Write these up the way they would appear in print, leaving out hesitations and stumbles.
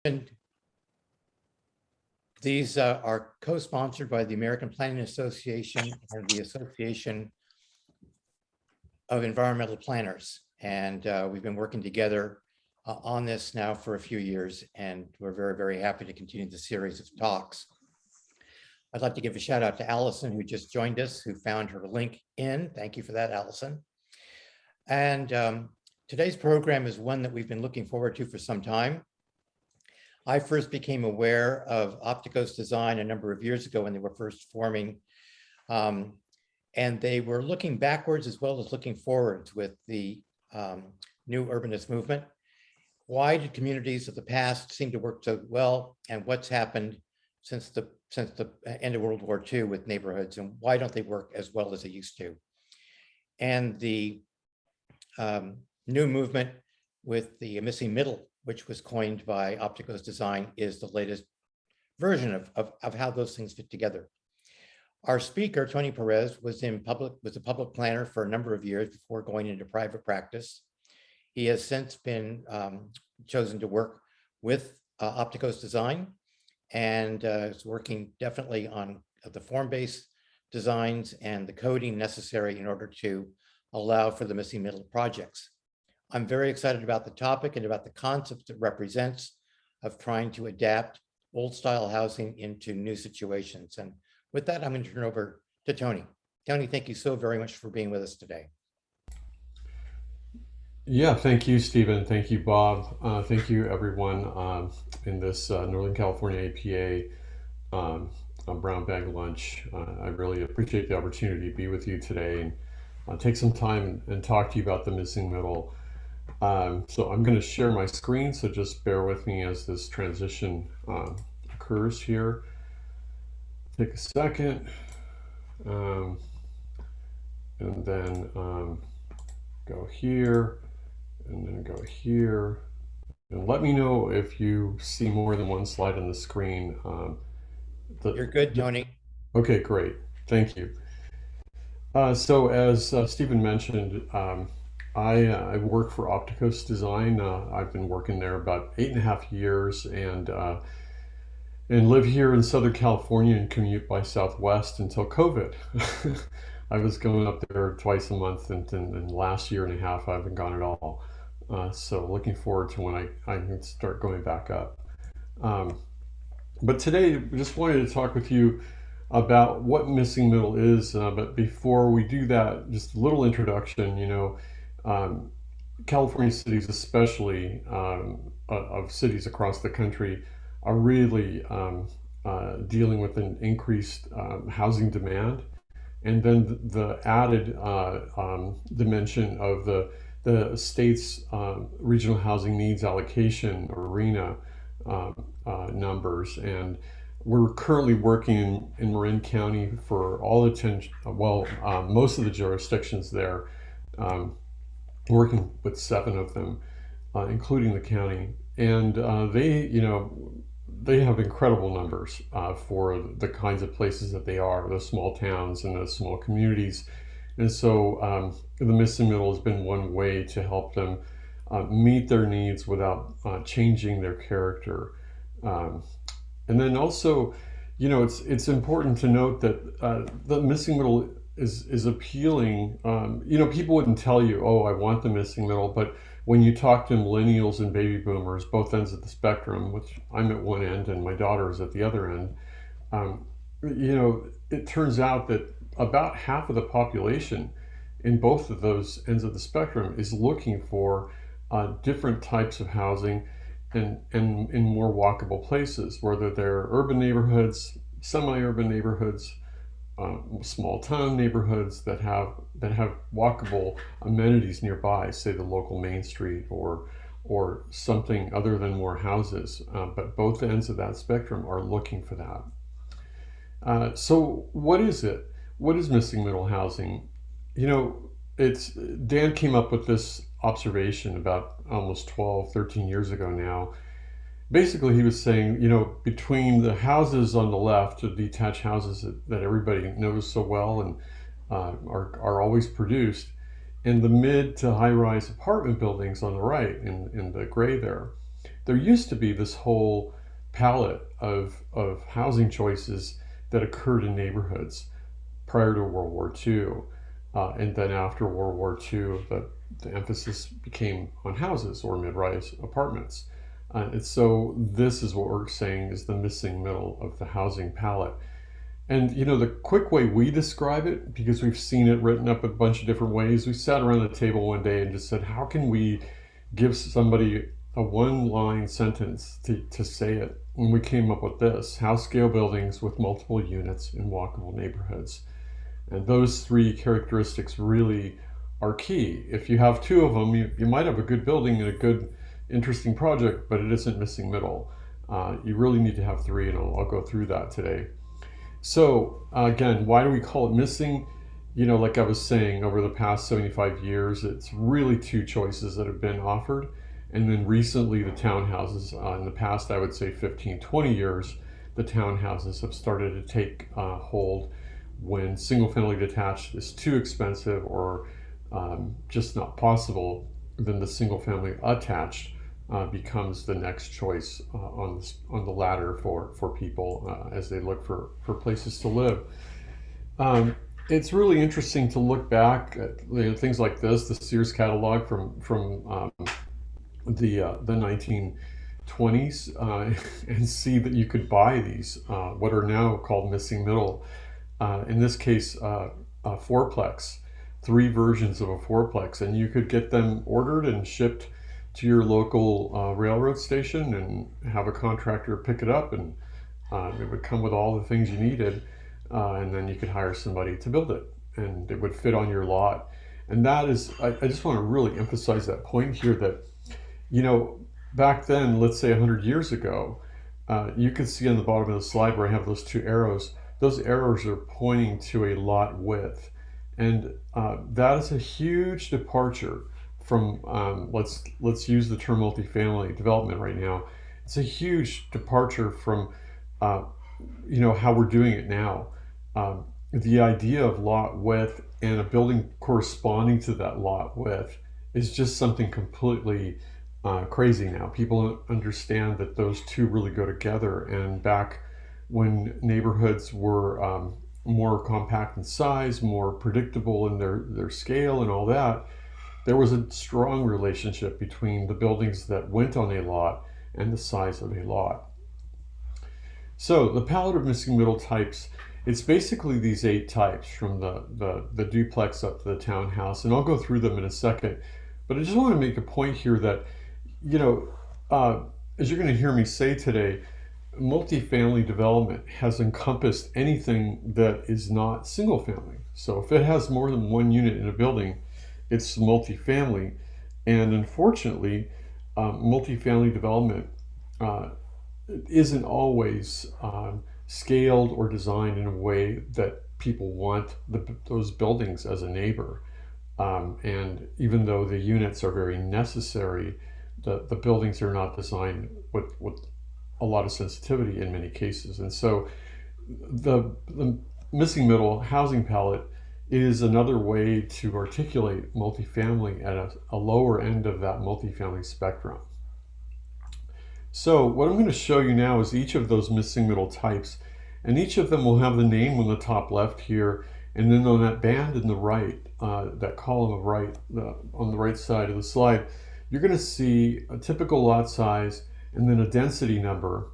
And these are co-sponsored by the American Planning Association and the Association of Environmental Planners. And we've been working together on this now for a few years, and we're very, very happy to continue the series of talks. I'd like to give a shout out to Allison, who just joined us, who found her link in. Thank you for that, Allison. And today's program is one that we've been looking forward to for some time. I first became aware of Opticos Design a number of years ago when they were first forming. And they were looking backwards as well as looking forwards with the new urbanist movement. Why did communities of the past seem to work so well, and what's happened since the end of World War II with neighborhoods, and why don't they work as well as they used to? And the new movement with the missing middle, which was coined by Opticos Design, is the latest version of how those things fit together. Our speaker, Tony Perez, was a public planner for a number of years before going into private practice. He has since been chosen to work with Opticos Design, and is working definitely on the form-based designs and the coding necessary in order to allow for the missing middle projects. I'm very excited about the topic and about the concept it represents of trying to adapt old style housing into new situations. And with that, I'm going to turn over to Tony. Tony, thank you so very much for being with us today. Yeah, thank you, Stephen. Thank you, Bob. Thank you, everyone in this Northern California APA Brown Bag Lunch. I really appreciate the opportunity to be with you today and take some time and talk to you about the missing middle. So I'm going to share my screen, so just bear with me as this transition occurs here. Take a second, and then go here, and then go here. And let me know if you see more than one slide on the screen. You're good, Tony. Okay, great. Thank you. So as Stephen mentioned, I work for Opticos Design. I've been working there about 8.5 years, and live here in Southern California and commute by Southwest until COVID. I was going up there twice a month, and in the last 1.5 years, I haven't gone at all. So looking forward to when I can start going back up. But today, we just wanted to talk with you about what missing middle is. But before we do that, just a little introduction. California cities, especially of cities across the country, are really dealing with an increased housing demand, and then the added dimension of the state's regional housing needs allocation, or RHNA, numbers. And we're currently working in Marin County for all the most of the jurisdictions there, working with 7 of them, including the county. And they have incredible numbers for the kinds of places that they are, the small towns and the small communities. And so the missing middle has been one way to help them meet their needs without changing their character. And then also, it's important to note that the missing middle is appealing. People wouldn't tell you, oh, I want the missing middle, but when you talk to millennials and baby boomers, both ends of the spectrum, which I'm at one end and my daughter is at the other end, it turns out that about half of the population in both of those ends of the spectrum is looking for different types of housing and in more walkable places, whether they're urban neighborhoods, semi-urban neighborhoods, small town neighborhoods that have walkable amenities nearby, say the local Main Street or something other than more houses. But both ends of that spectrum are looking for that. So what is it? What is missing middle housing? Dan came up with this observation about almost 12, 13 years ago now. Basically, he was saying, between the houses on the left, the detached houses that everybody knows so well and are always produced, and the mid to high-rise apartment buildings on the right in the gray there used to be this whole palette of housing choices that occurred in neighborhoods prior to World War II. And then after World War II, the emphasis became on houses or mid-rise apartments. And so this is what we're saying is the missing middle of the housing palette. And the quick way we describe it, because we've seen it written up a bunch of different ways, we sat around the table one day and just said, how can we give somebody a one-line sentence to say it? And we came up with this: house scale buildings with multiple units in walkable neighborhoods. And those three characteristics really are key. If you have two of them, you might have a good building and a good, interesting project, but it isn't missing middle. You really need to have three, and I'll go through that today. So again, why do we call it missing? Like I was saying, over the past 75 years, it's really two choices that have been offered. And then recently the townhouses, in the past, I would say 15, 20 years, the townhouses have started to take hold when single family detached is too expensive or just not possible. Then the single family attached becomes the next choice on the ladder for people as they look for places to live. It's really interesting to look back at things like this, the Sears catalog from the 1920s, and see that you could buy these what are now called missing middle. In this case, a fourplex, three versions of a fourplex, and you could get them ordered and shipped to your local railroad station and have a contractor pick it up, and it would come with all the things you needed, and then you could hire somebody to build it, and it would fit on your lot. And that is, I just want to really emphasize that point here that, back then, let's say 100 years ago, you can see on the bottom of the slide where I have those two arrows. Those arrows are pointing to a lot width, and that is a huge departure from let's use the term multifamily development right now. It's a huge departure from how we're doing it now. The idea of lot width and a building corresponding to that lot width is just something completely crazy now. People understand that those two really go together, and back when neighborhoods were more compact in size, more predictable in their scale and all that, there was a strong relationship between the buildings that went on a lot and the size of a lot. So the palette of missing middle types, it's basically these 8 types from the duplex up to the townhouse, and I'll go through them in a second. But I just want to make a point here that, as you're going to hear me say today, multifamily development has encompassed anything that is not single family. So if it has more than one unit in a building, it's multifamily. And unfortunately, multifamily development isn't always scaled or designed in a way that people want those buildings as a neighbor. And even though the units are very necessary, the buildings are not designed with a lot of sensitivity in many cases. And so the missing middle housing palette is another way to articulate multifamily at a lower end of that multifamily spectrum. So what I'm going to show you now is each of those missing middle types, and each of them will have the name on the top left here, and then on that band in the right, that column of right, on the right side of the slide, you're going to see a typical lot size and then a density number.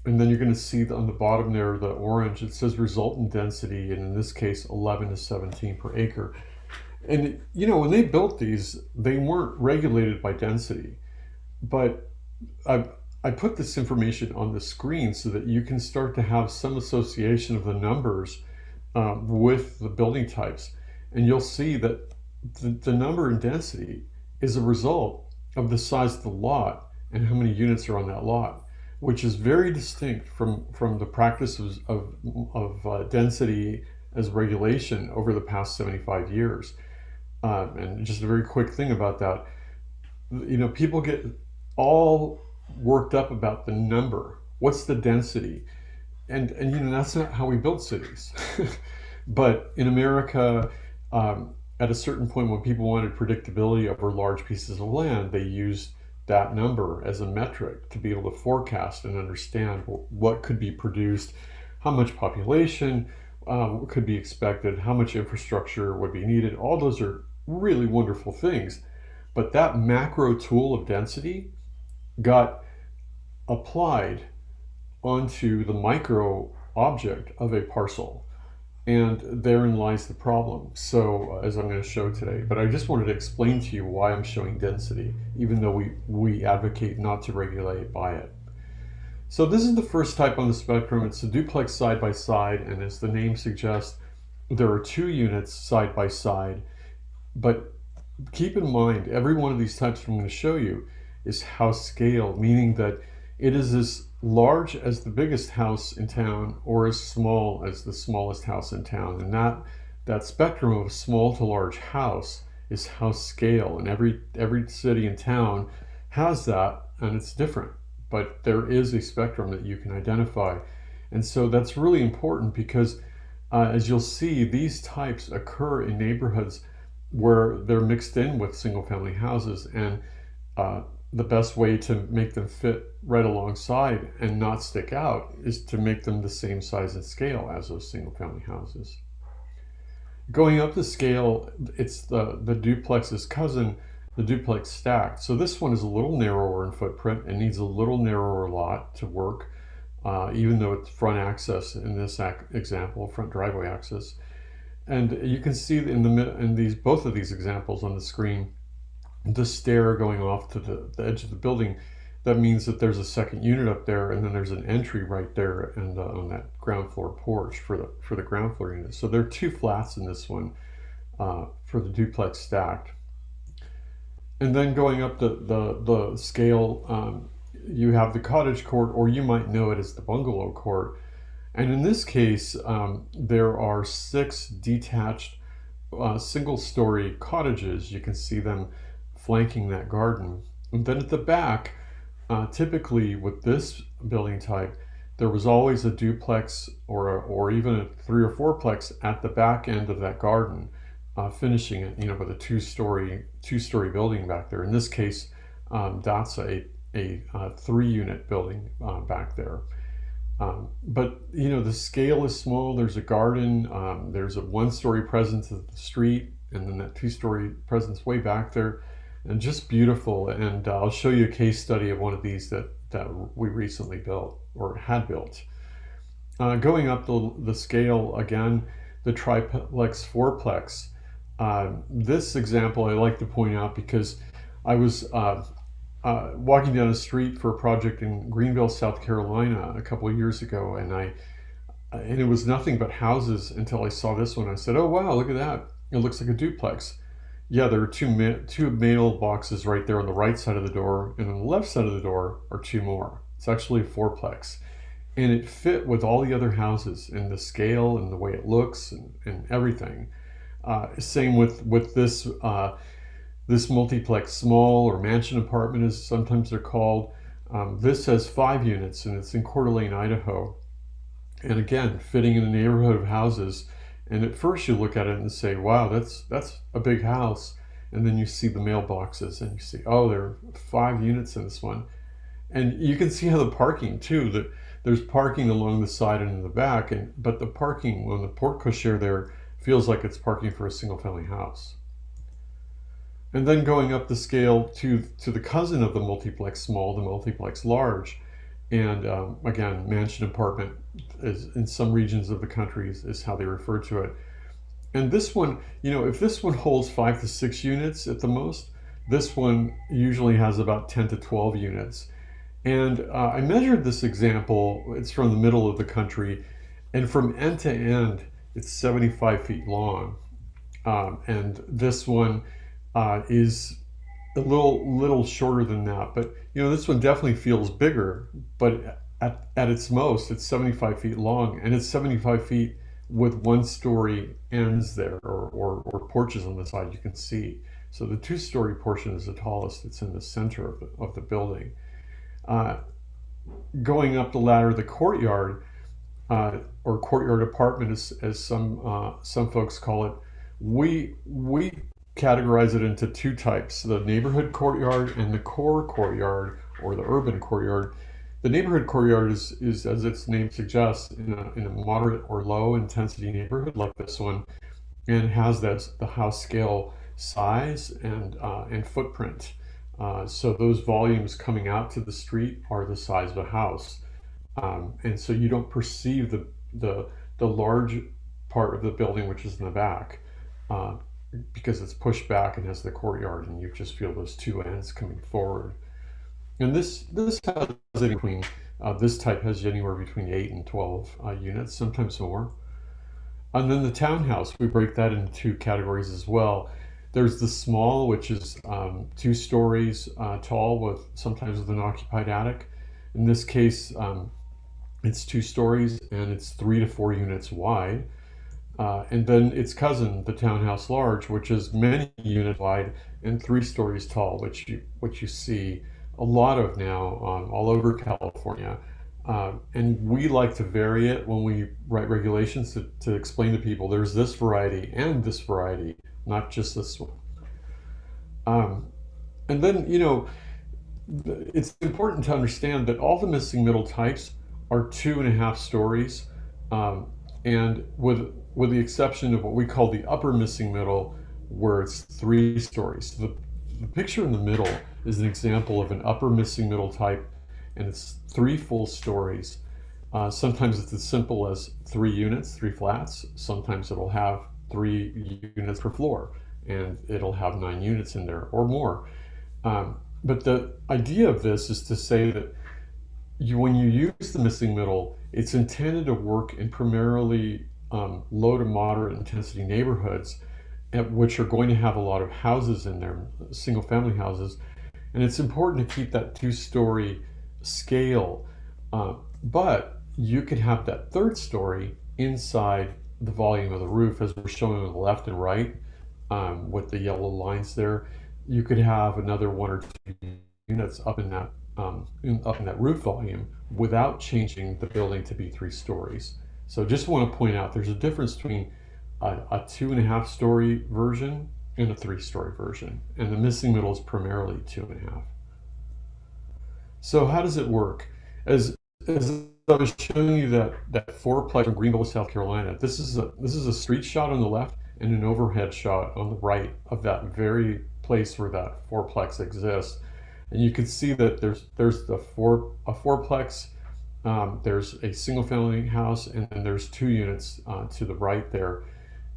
And then you're going to see on the bottom there, the orange, it says resultant density, and in this case, 11 to 17 per acre. And when they built these, they weren't regulated by density. But I put this information on the screen so that you can start to have some association of the numbers with the building types. And you'll see that the number and density is a result of the size of the lot and how many units are on that lot, which is very distinct from the practice of density as regulation over the past 75 years. And just a very quick thing about that, people get all worked up about the number. What's the density? And that's not how we build cities. But in America, at a certain point when people wanted predictability over large pieces of land, they used that number as a metric to be able to forecast and understand what could be produced, how much population could be expected, how much infrastructure would be needed. All those are really wonderful things. But that macro tool of density got applied onto the micro object of a parcel. And therein lies the problem. So as I'm going to show today, but I just wanted to explain to you why I'm showing density, even though we advocate not to regulate by it. So this is the first type on the spectrum. It's a duplex side by side, and as the name suggests, there are two units side by side. But keep in mind, every one of these types I'm going to show you is house scale, meaning that it is as large as the biggest house in town or as small as the smallest house in town. And that spectrum of small to large house is house scale. And every city and town has that, and it's different. But there is a spectrum that you can identify. And so that's really important because as you'll see, these types occur in neighborhoods where they're mixed in with single family houses, and the best way to make them fit right alongside and not stick out is to make them the same size and scale as those single family houses. Going up the scale, it's the duplex's cousin, the duplex stacked. So this one is a little narrower in footprint and needs a little narrower lot to work, even though it's front access in this example, front driveway access. And you can see in both of these examples on the screen, the stair going off to the edge of the building. That means that there's a second unit up there, and then there's an entry right there and on that ground floor porch for the ground floor unit. So there are two flats in this one for the duplex stacked. And then going up the scale, you have the cottage court, or you might know it as the bungalow court. And in this case, there are 6 detached single-story cottages. You can see them flanking that garden. And then at the back, typically with this building type, there was always a duplex or even a 3 or 4plex at the back end of that garden, finishing it, with a two-story building back there. In this case, that's a 3-unit building back there. But the scale is small. There's a garden, there's a 1-story presence at the street, and then that 2-story presence way back there, and just beautiful. And I'll show you a case study of one of these that we recently built or had built. Going up the scale again, the triplex 4plex. This example I like to point out because I was walking down the street for a project in Greenville, South Carolina a couple of years ago, and it was nothing but houses until I saw this one. I said, "Oh wow, look at that! It looks like a duplex." Yeah, there are two mailboxes right there on the right side of the door, and on the left side of the door are 2 more. It's actually a 4plex, and it fit with all the other houses in the scale and the way it looks and everything. Same with this. This multiplex small or mansion apartment, as sometimes they're called. This has 5 units, and it's in Coeur d'Alene, Idaho. And again, fitting in a neighborhood of houses. And at first you look at it and say, wow, that's a big house. And then you see the mailboxes and you see, oh, there are 5 units in this one. And you can see how the parking too, that there's parking along the side and in the back, but the parking on the porte cochere there feels like it's parking for a single family house. And then going up the scale to the cousin of the multiplex small, the multiplex large. And again, mansion apartment is in some regions of the country is how they refer to it. And this one, if this one holds 5 to 6 units at the most, this one usually has about 10 to 12 units. And I measured this example. It's from the middle of the country, and from end to end, it's 75 feet long. And this one is a little shorter than that, but this one definitely feels bigger, but at its most it's 75 feet long, and it's 75 feet with 1-story ends there or porches on the side you can see. So the 2-story portion is the tallest. It's in the center of the building. Going up the ladder, the courtyard or courtyard apartment, as some folks call it, we categorize it into two types: the neighborhood courtyard and the core courtyard, or the urban courtyard. The neighborhood courtyard is as its name suggests, in a moderate or low intensity neighborhood like this one, and has the house scale size and footprint. So those volumes coming out to the street are the size of a house, and so you don't perceive the large part of the building which is in the back, uh, because it's pushed back and has the courtyard, and you just feel those two ends coming forward. And this has between this type has anywhere between 8 and 12 units, sometimes more. And then the townhouse, we break that into two categories as well. There's the small, which is 2 stories tall, with sometimes with an occupied attic. In this case, it's 2 stories and it's 3 to 4 units wide. And then its cousin, the townhouse large, which is many units wide and 3 stories tall, which you see a lot of now all over California. And we like to vary it when we write regulations to explain to people there's this variety and this variety, not just this one. And then, it's important to understand that all the missing middle types are 2.5 stories, and with the exception of what we call the upper missing middle, where it's 3 stories. So the picture in the middle is an example of an upper missing middle type, and it's 3 full stories. Sometimes it's as simple as 3 units, 3 flats. Sometimes it'll have 3 units per floor, and it'll have 9 units in there or more. But the idea of this is to say that when you use the missing middle, it's intended to work in primarily low to moderate intensity neighborhoods, which are going to have a lot of houses in there, single family houses. And it's important to keep that 2 story scale. But you could have that 3rd story inside the volume of the roof, as we're showing on the left and right, with the yellow lines there. You could have another 1 or 2 units up in that roof volume without changing the building to be 3 stories. So just want to point out there's a difference between a 2.5 story version and a 3 story version, and the missing middle is primarily 2.5. So how does it work? As I was showing you that fourplex from Greenville, South Carolina, this is a street shot on the left and an overhead shot on the right of that very place where that fourplex exists. And you can see that there's a fourplex, there's a single family house, and then there's 2 units to the right there,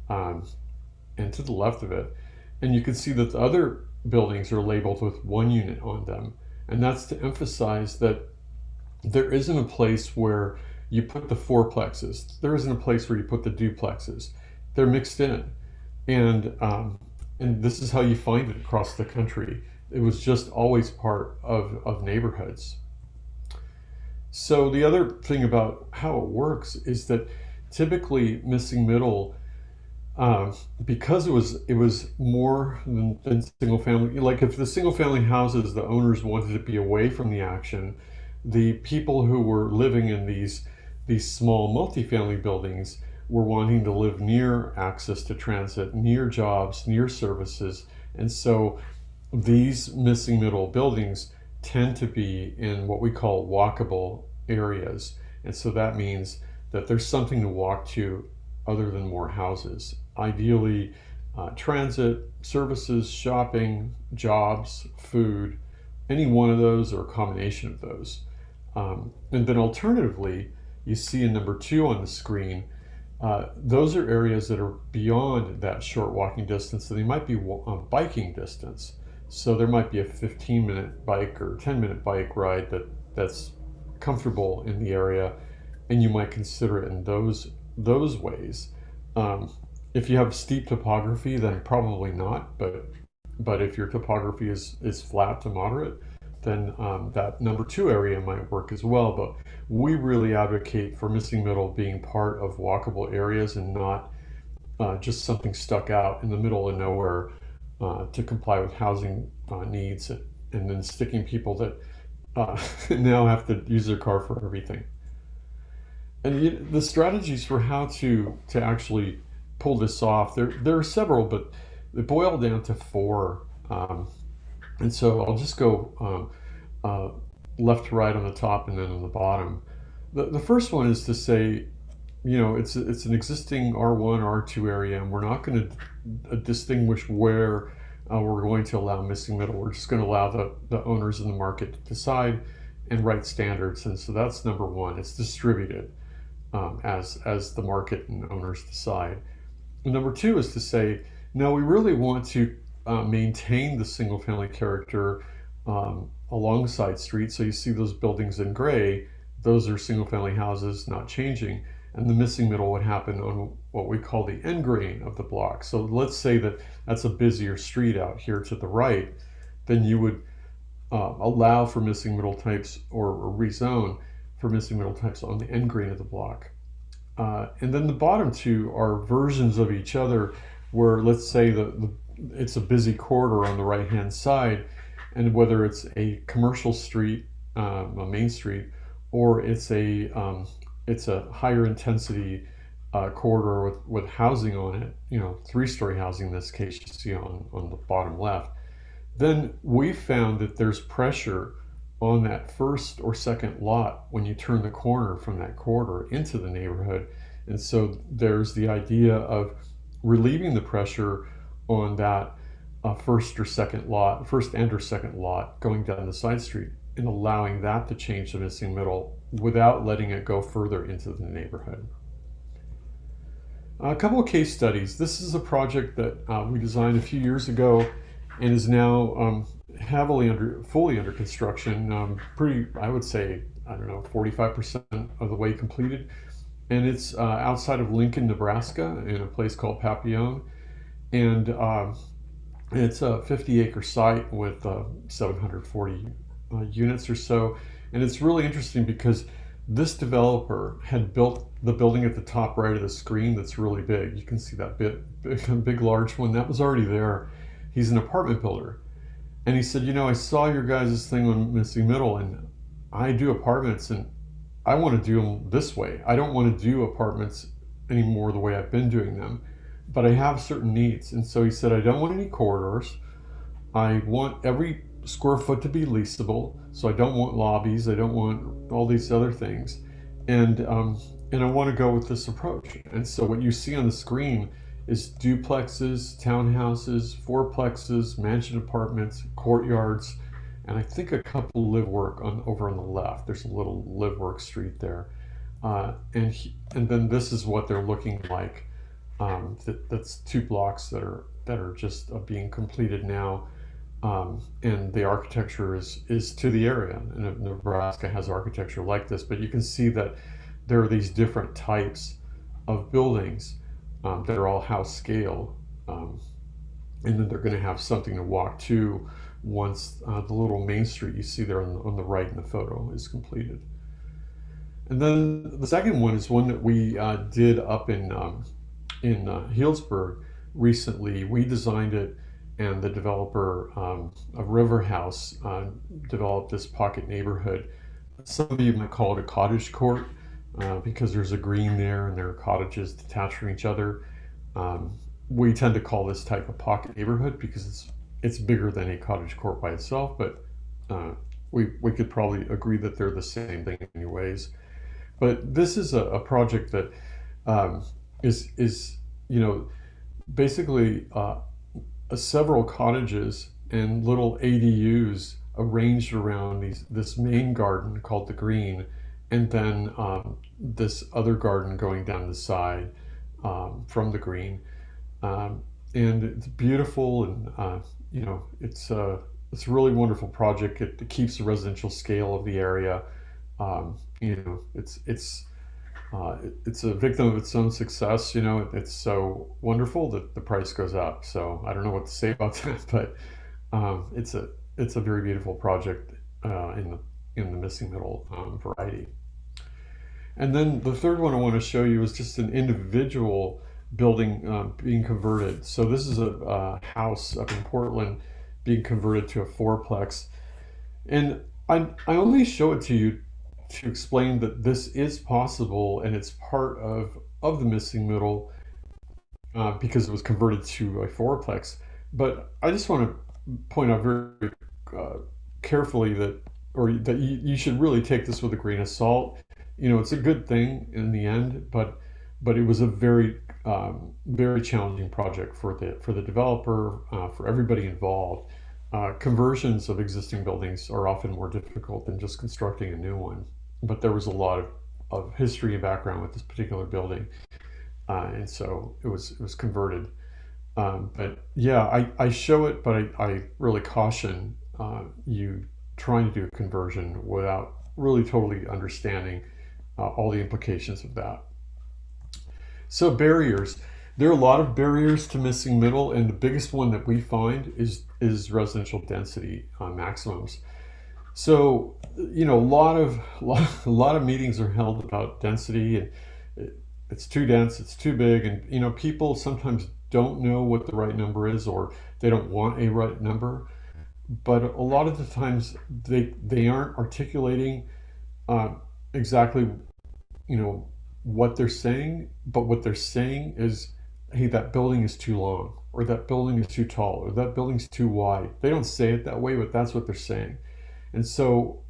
and to the left of it. And you can see that the other buildings are labeled with 1 unit on them. And that's to emphasize that there isn't a place where you put the fourplexes. There isn't a place where you put the duplexes. They're mixed in. And this is how you find it across the country. It was just always part of neighborhoods. So the other thing about how it works is that typically missing middle, because it was more than single family. Like if the single family houses, the owners wanted to be away from the action, the people who were living in these small multifamily buildings were wanting to live near access to transit, near jobs, near services. And so these missing middle buildings tend to be in what we call walkable areas. And so that means that there's something to walk to other than more houses. Ideally, transit, services, shopping, jobs, food, any one of those or a combination of those. And then alternatively, you see in number 2 on the screen, those are areas that are beyond that short walking distance, so they might be biking distance. So there might be a 15-minute bike or 10-minute bike ride that's comfortable in the area, and you might consider it in those ways. If you have steep topography, then probably not, but if your topography is flat to moderate, then that number 2 area might work as well. But we really advocate for missing middle being part of walkable areas and not just something stuck out in the middle of nowhere to comply with housing needs, and then sticking people that now have to use their car for everything. And the strategies for how to actually pull this off, there are several, but they boil down to four. And so I'll just go left to right on the top and then on the bottom. The first one is to say, it's an existing R1, R2 area, and we're not going to distinguish where we're going to allow missing middle. We're just going to allow the owners in the market to decide and write standards. And so that's number one. It's distributed as the market and owners decide. And number two is to say, no, we really want to maintain the single family character alongside streets. So you see those buildings in gray, those are single family houses not changing. And the missing middle would happen on what we call the end grain of the block. So let's say that that's a busier street out here to the right, then you would allow for missing middle types or rezone for missing middle types on the end grain of the block. And then the bottom two are versions of each other where let's say it's a busy corridor on the right hand side, and whether it's a commercial street, a main street, or it's a higher intensity corridor with housing on it, 3-story housing in this case, you see on the bottom left, then we found that there's pressure on that first or second lot when you turn the corner from that corridor into the neighborhood. And so there's the idea of relieving the pressure on that first and or second lot going down the side street, and allowing that to change the missing middle without letting it go further into the neighborhood. A couple of case studies. This is a project that we designed a few years ago and is now fully under construction. I would say, 45% of the way completed. And it's outside of Lincoln, Nebraska, in a place called Papillon. And it's a 50-acre site with 740 units or so. And it's really interesting because this developer had built the building at the top right of the screen that's really big. You can see that big large one. That was already there. He's an apartment builder. And he said, I saw your guys' thing on missing middle, and I do apartments, and I want to do them this way. I don't want to do apartments anymore the way I've been doing them, but I have certain needs. And so he said, I don't want any corridors. I want every square foot to be leasable. So I don't want lobbies. I don't want all these other things. And I want to go with this approach. And so what you see on the screen is duplexes, townhouses, fourplexes, mansion apartments, courtyards, and I think a couple live work over on the left. There's a little live work street there. And then this is what they're looking like. That's 2 blocks that are just being completed now. And the architecture is to the area. And Nebraska has architecture like this, but you can see that there are these different types of buildings that are all house scale. And then they're going to have something to walk to once the little main street you see there on the right in the photo is completed. And then the second one is one that we did up in Healdsburg recently. We designed it, and the developer of River House developed this pocket neighborhood. Some of you might call it a cottage court because there's a green there and there are cottages detached from each other. We tend to call this type of pocket neighborhood because it's bigger than a cottage court by itself, but we could probably agree that they're the same thing in many ways. But this is a project that is basically several cottages and little ADUs arranged around this main garden called the green, and then this other garden going down the side from the green. And it's beautiful, and it's a really wonderful project. It keeps the residential scale of the area. It's a victim of its own success. It's so wonderful that the price goes up. So I don't know what to say about that, but it's a very beautiful project in the missing middle variety. And then the third one I want to show you is just an individual building being converted. So this is a house up in Portland being converted to a fourplex, and I only show it to you to explain that this is possible and it's part of the missing middle. because it was converted to a fourplex. But I just want to point out very uh, carefully that you should really take this with a grain of salt. It's a good thing in the end, but it was a very challenging project for the developer, for everybody involved. Conversions of existing buildings are often more difficult than just constructing a new one. But there was a lot of history and background with this particular building, and so it was converted. But yeah, I show it, but I really caution you trying to do a conversion without really totally understanding all the implications of that. So barriers. There are a lot of barriers to missing middle, and the biggest one that we find is residential density maximums. So, a lot of meetings are held about density, and it's too dense, it's too big, and people sometimes don't know what the right number is, or they don't want a right number. But a lot of the times they aren't articulating uh, exactly what they're saying, but what they're saying is, hey, that building is too long, or that building is too tall, or that building's too wide. They don't say it that way, but that's what they're saying. And so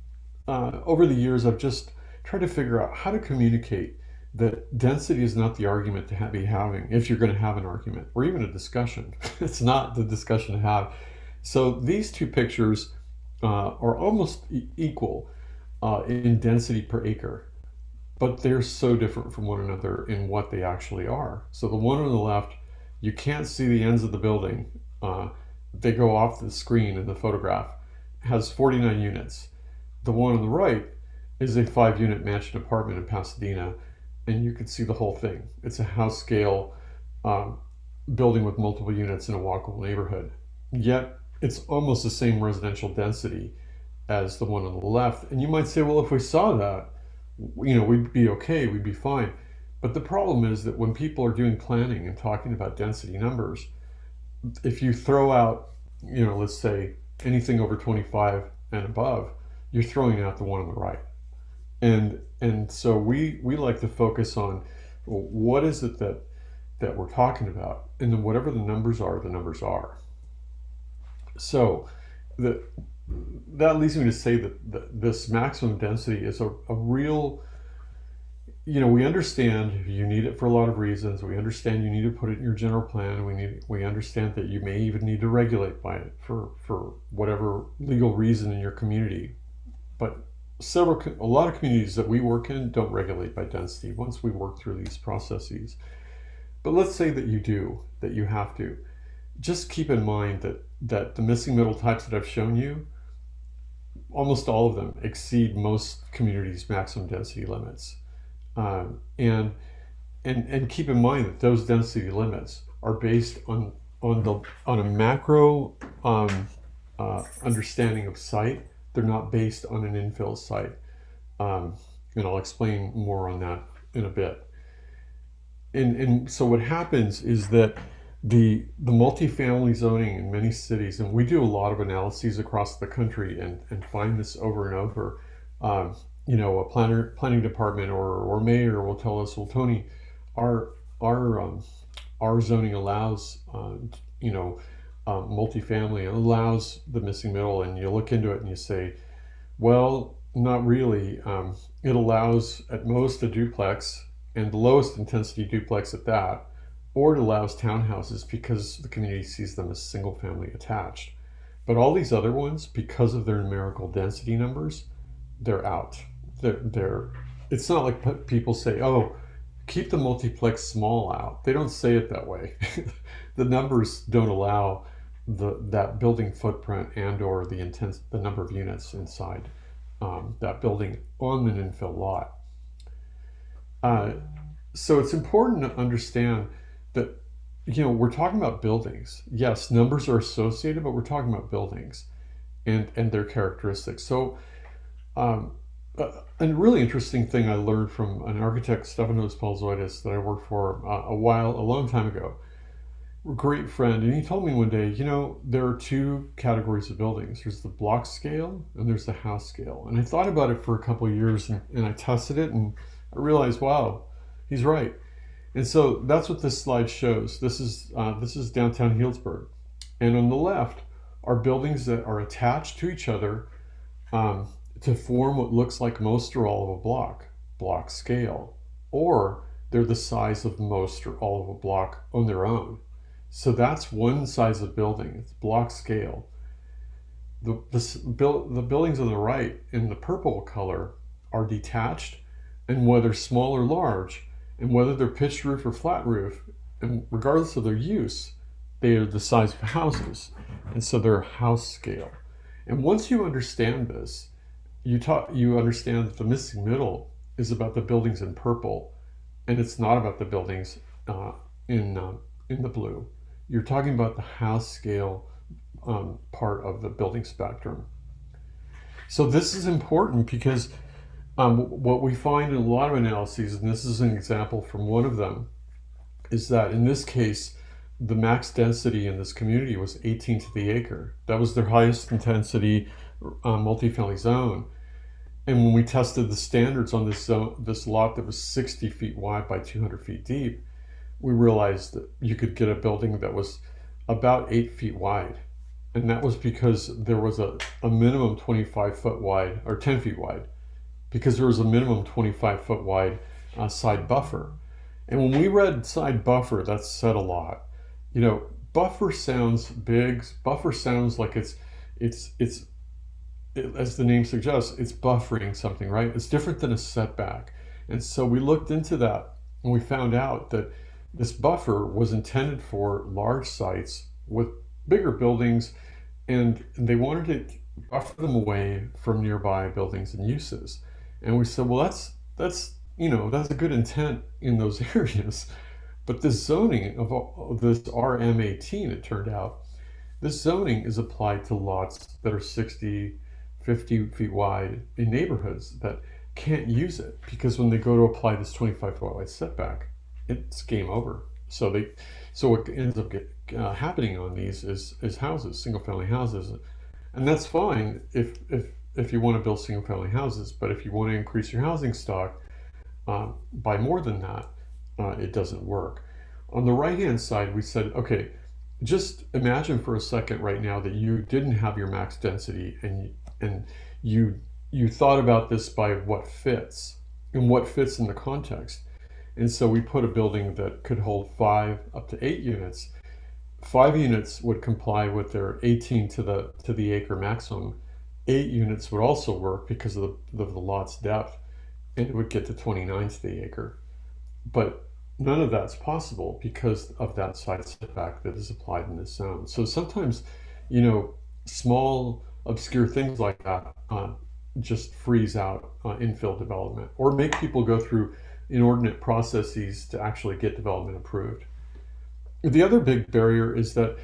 over the years, I've just tried to figure out how to communicate that density is not the argument to be having if you're going to have an argument or even a discussion. It's not the discussion to have. So these two pictures are almost equal in density per acre, but they're so different from one another in what they actually are. So the one on the left, you can't see the ends of the building. They go off the screen in the photograph, has 49 units. The one on the right is a 5-unit mansion apartment in Pasadena, and you can see the whole thing. It's a house scale building with multiple units in a walkable neighborhood. Yet it's almost the same residential density as the one on the left. And you might say, well, if we saw that, we'd be okay, we'd be fine. But the problem is that when people are doing planning and talking about density numbers, if you throw out, let's say anything over 25 and above, you're throwing out the one on the right. And so we like to focus on, well, what is it that we're talking about, and then whatever the numbers are, the numbers are. So that leads me to say that this maximum density is a real, we understand you need it for a lot of reasons. We understand you need to put it in your general plan. We understand that you may even need to regulate by it for whatever legal reason in your community. But a lot of communities that we work in don't regulate by density once we work through these processes. But let's say that you do, that you have to. Just keep in mind that the missing middle types that I've shown you, almost all of them exceed most communities' maximum density limits. And keep in mind that those density limits are based on a macro understanding of site. They're not based on an infill site. And I'll explain more on that in a bit. And so what happens is that the multifamily zoning in many cities, and we do a lot of analyses across the country and find this over and over. A planning department or mayor will tell us, well, Tony, our zoning allows multifamily, it allows the missing middle, and you look into it and you say, well, not really. It allows at most a duplex, and the lowest intensity duplex at that, or it allows townhouses because the community sees them as single family attached. But all these other ones, because of their numerical density numbers, they're out. It's not like people say, oh, keep the multiplex small out. They don't say it that way. The numbers don't allow that building footprint and or the number of units inside that building on an infill lot. So it's important to understand that we're talking about buildings. Yes, numbers are associated, but we're talking about buildings and their characteristics. So a really interesting thing I learned from an architect, Stefanos Palzoidis, that I worked for a long time ago. A great friend, and he told me one day, there are two categories of buildings. There's the block scale and there's the house scale. And I thought about it for a couple of years, and I tested it, and I realized, wow, he's right. And so that's what this slide shows. This is downtown Healdsburg, and on the left are buildings that are attached to each other um, to form what looks like most or all of a block scale, or they're the size of most or all of a block on their own. So that's one size of building. It's block scale. The buildings on the right in the purple color are detached, and whether small or large, and whether they're pitched roof or flat roof, and regardless of their use, they are the size of houses, and so they're house scale. And once you understand this, you understand that the missing middle is about the buildings in purple, and it's not about the buildings in the blue. You're talking about the house scale part of the building spectrum. So this is important because what we find in a lot of analyses, and this is an example from one of them, is that in this case, the max density in this community was 18 to the acre. That was their highest intensity multifamily zone. And when we tested the standards on this lot that was 60 feet wide by 200 feet deep, we realized that you could get a building that was about 8 feet wide. And that was because there was a minimum 25 foot wide, or 10 feet wide, because there was a minimum 25 foot wide side buffer. And when we read side buffer, that said a lot. You know, buffer sounds big. Buffer sounds like it's as the name suggests, it's buffering something, right? It's different than a setback. And so we looked into that and we found out that this buffer was intended for large sites with bigger buildings, and they wanted to buffer them away from nearby buildings and uses. And we said, well, that's a good intent in those areas. But this zoning of this RM18, it turned out, this zoning is applied to lots that are 60, 50 feet wide in neighborhoods that can't use it, because when they go to apply this 25 foot wide setback, it's game over. So what ends up happening on these is houses, single family houses, and that's fine if you want to build single family houses. But if you want to increase your housing stock by more than that, it doesn't work. On the right hand side, we said, okay, just imagine for a second right now that you didn't have your max density, and you thought about this by what fits and what fits in the context. And so we put a building that could hold 5 up to 8 units. 5 units would comply with their 18 to the acre maximum. 8 units would also work because of the lot's depth, and it would get to 29 to the acre. But none of that's possible because of that side setback that is applied in this zone. So sometimes, small obscure things like that just freeze out infill development, or make people go through inordinate processes to actually get development approved. The other big barrier is that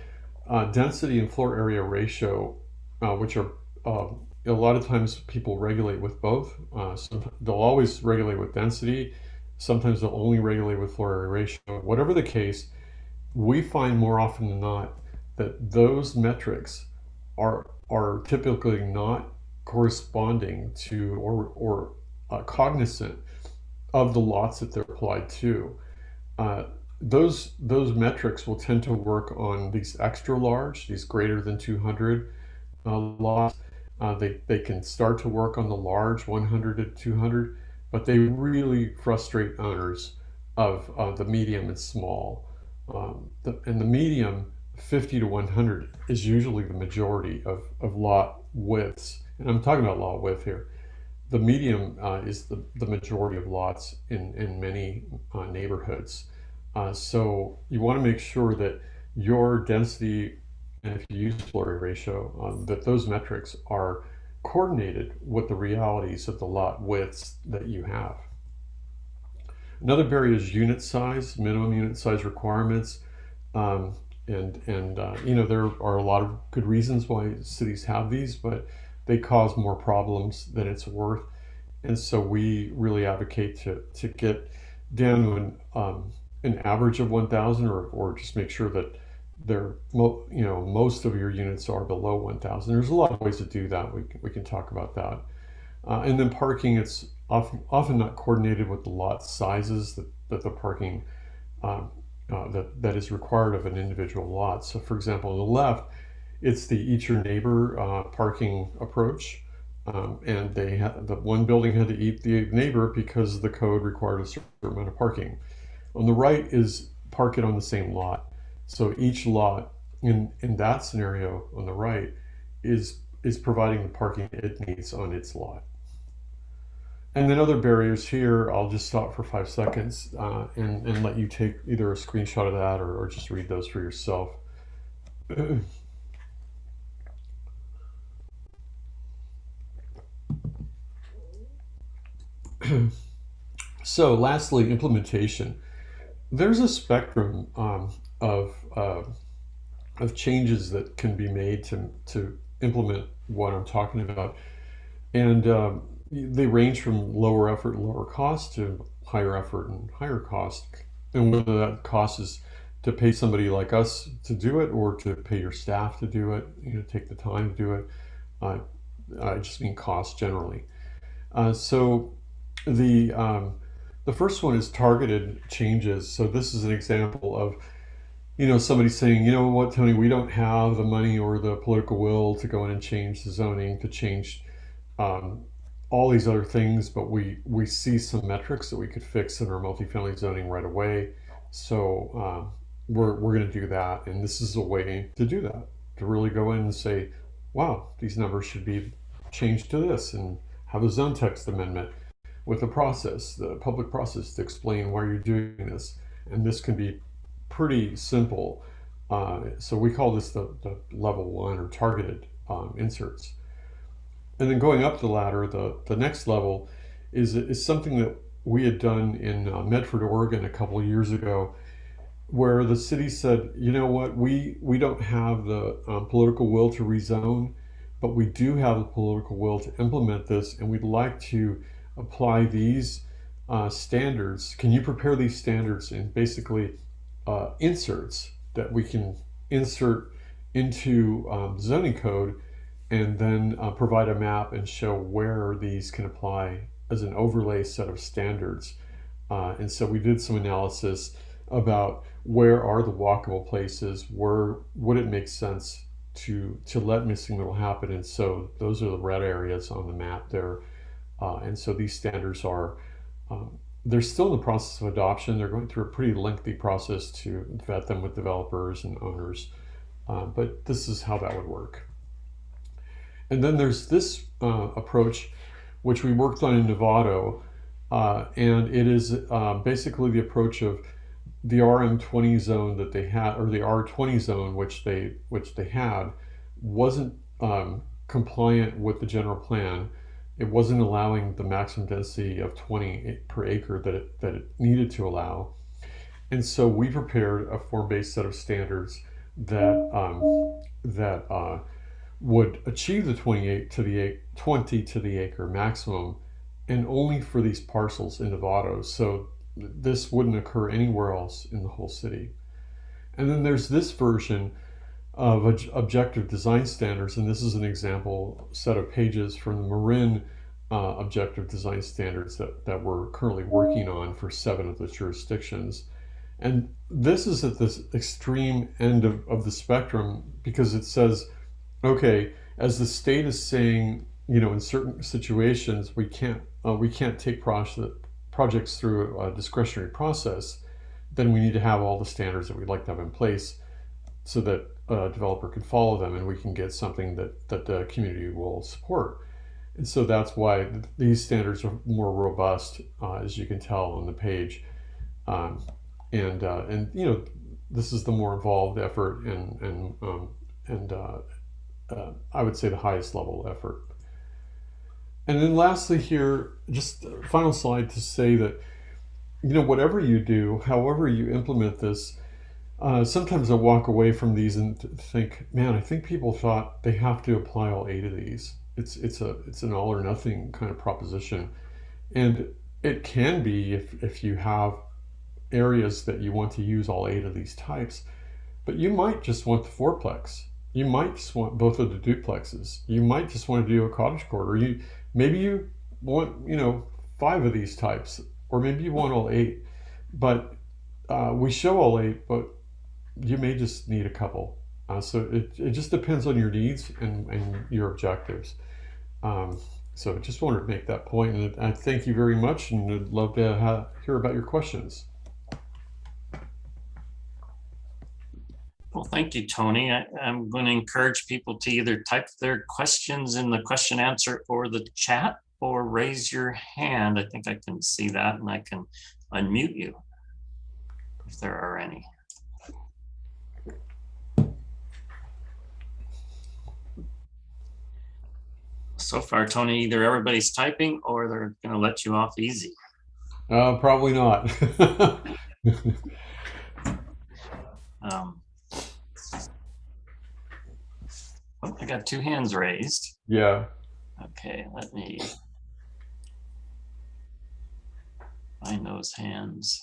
density and floor area ratio, which are a lot of times people regulate with both. So they'll always regulate with density. Sometimes they'll only regulate with floor area ratio. Whatever the case, we find more often than not that those metrics are typically not corresponding to or cognizant of the lots that they're applied to. Those metrics will tend to work on these extra large, these greater than 200 lots. They can start to work on the large 100 to 200, but they really frustrate owners of the medium and small. And the medium, 50 to 100, is usually the majority of lot widths. And I'm talking about lot width here. The medium is the majority of lots in many neighborhoods. So you want to make sure that your density, and if you use floor area ratio, that those metrics are coordinated with the realities of the lot widths that you have. Another barrier is unit size, minimum unit size requirements. There are a lot of good reasons why cities have these, but they cause more problems than it's worth. And so we really advocate to get down to an average of 1,000, or just make sure that most of your units are below 1,000. There's a lot of ways to do that. We can talk about that. And then parking, it's often not coordinated with the lot sizes that the parking that is required of an individual lot. So for example, on the left, it's the eat your neighbor parking approach. And the one building had to eat the neighbor because the code required a certain amount of parking. On the right is park it on the same lot. So each lot in that scenario on the right is providing the parking it needs on its lot. And then other barriers here, I'll just stop for 5 seconds and let you take either a screenshot of that or just read those for yourself. So lastly, implementation. There's a spectrum of changes that can be made to implement what I'm talking about. And they range from lower effort and lower cost to higher effort and higher cost. And whether that cost is to pay somebody like us to do it or to pay your staff to do it, take the time to do it. I just mean cost generally. So the first one is targeted changes. So this is an example of somebody saying, you know what, Tony, we don't have the money or the political will to go in and change the zoning, to change all these other things, but we see some metrics that we could fix in our multifamily zoning right away. So we're going to do that. And this is a way to do that, to really go in and say, wow, these numbers should be changed to this, and have a zone text amendment with a process, the public process, to explain why you're doing this. And this can be pretty simple. So we call this the level 1 or targeted inserts. And then going up the ladder, the next level is something that we had done in Medford, Oregon a couple of years ago, where the city said, you know what, we don't have the political will to rezone, but we do have the political will to implement this, and we'd like to apply these standards. Can you prepare these standards in basically inserts that we can insert into zoning code, and then provide a map and show where these can apply as an overlay set of standards. And so we did some analysis about where are the walkable places, where would it make sense to let missing middle happen. And so those are the red areas on the map there. And so these standards are, they're still in the process of adoption. They're going through a pretty lengthy process to vet them with developers and owners. But this is how that would work. And then there's this approach, which we worked on in Novato, and it is basically the approach of the RM20 zone that they had, or the R20 zone which they had, wasn't compliant with the general plan. It wasn't allowing the maximum density of 20 per acre that it needed to allow. And so we prepared a form-based set of standards that would achieve the 20 to the acre maximum, and only for these parcels in Novato. So this wouldn't occur anywhere else in the whole city. And then there's this version of objective design standards, and this is an example set of pages from the Marin objective design standards that we're currently working on for 7 of the jurisdictions. And this is at this extreme end of the spectrum, because it says, okay, as the state is saying, in certain situations we can't take projects through a discretionary process, then we need to have all the standards that we'd like to have in place so that a developer can follow them, and we can get something that the community will support. And so that's why these standards are more robust, as you can tell on the page. This is the more involved effort and I would say the highest level effort. And then lastly here, just a final slide to say that, whatever you do, however you implement this, sometimes I walk away from these and think, man, I think people thought they have to apply all 8 of these. It's an all or nothing kind of proposition. And it can be if you have areas that you want to use all 8 of these types, but you might just want the fourplex. You might just want both of the duplexes. You might just want to do a cottage court, or maybe you want 5 of these types, or maybe you want all 8. But We show all 8, but you may just need a couple. So it just depends on your needs and your objectives. Um, so just wanted to make that point, and I thank you very much, and I'd love to hear about your questions. Well, thank you, Tony. I'm going to encourage people to either type their questions in the question answer or the chat, or raise your hand. I think I can see that, and I can unmute you if there are any. So far, Tony, either everybody's typing or they're going to let you off easy. Probably not. Um, oh, I got 2 hands raised. Yeah. Okay, let me find those hands.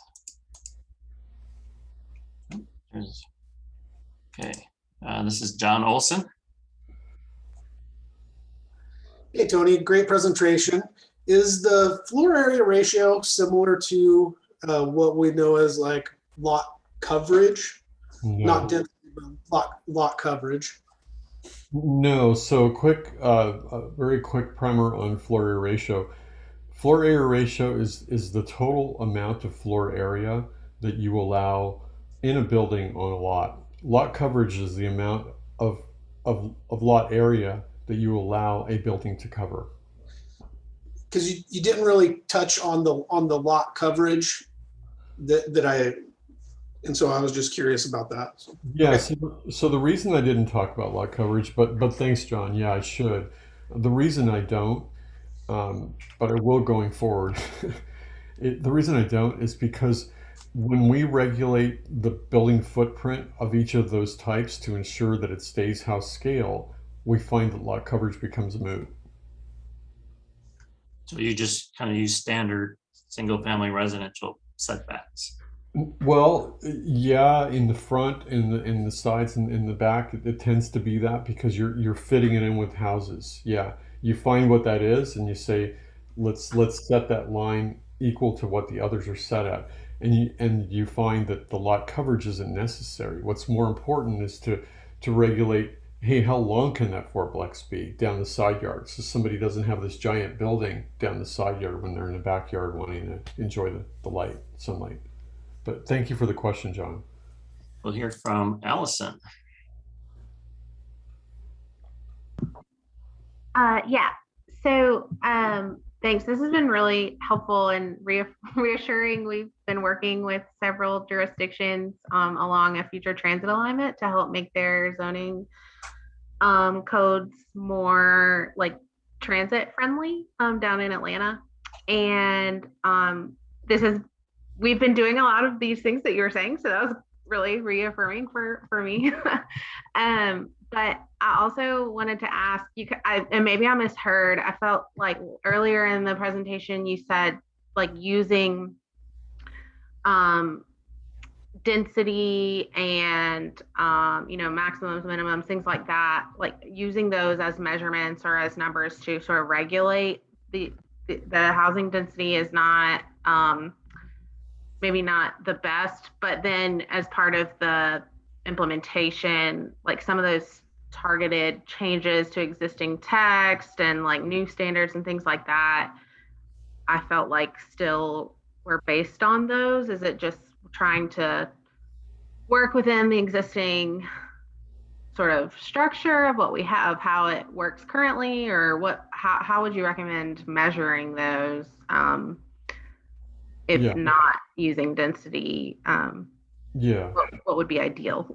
Okay, this is John Olson. Hey, Tony, great presentation. Is the floor area ratio similar to what we know as like lot coverage? No. Not density, but lot coverage. No. So a very quick primer on floor area ratio. Floor area ratio is the total amount of floor area that you allow in a building on a lot. Lot coverage is the amount of lot area that you allow a building to cover. Because you didn't really touch on the lot coverage and so I was just curious about that. So, Yeah, okay. so the reason I didn't talk about lot coverage, but thanks, John. Yeah, I should. The reason I don't, but I will going forward. The reason I don't is because when we regulate the building footprint of each of those types to ensure that it stays house scale, we find that lot coverage becomes moot. So you just kind of use standard single family residential setbacks. Well, yeah, in the front, in the sides, and in the back, it tends to be that because you're fitting it in with houses. Yeah, you find what that is, and you say, let's set that line equal to what the others are set at, and you find that the lot coverage isn't necessary. What's more important is to regulate. Hey, how long can that fourplex be down the side yard? So somebody doesn't have this giant building down the side yard when they're in the backyard wanting to enjoy the light, sunlight. But thank you for the question, John. We'll hear from Allison. Yeah. So thanks. This has been really helpful and reassuring. We've been working with several jurisdictions along a future transit alignment to help make their zoning codes more like transit friendly down in Atlanta. And we've been doing a lot of these things that you were saying. So that was really reaffirming for me. But I also wanted to ask you, and maybe I misheard. I felt like earlier in the presentation, you said like using density and maximums, minimums, things like that, like using those as measurements or as numbers to sort of regulate the housing density is not maybe not the best, but then as part of the implementation, like some of those targeted changes to existing text and like new standards and things like that, I felt like still were based on those. Is it just trying to work within the existing sort of structure of what we have, how it works currently, or how would you recommend measuring those if Yeah. not using density? Yeah. What would be ideal?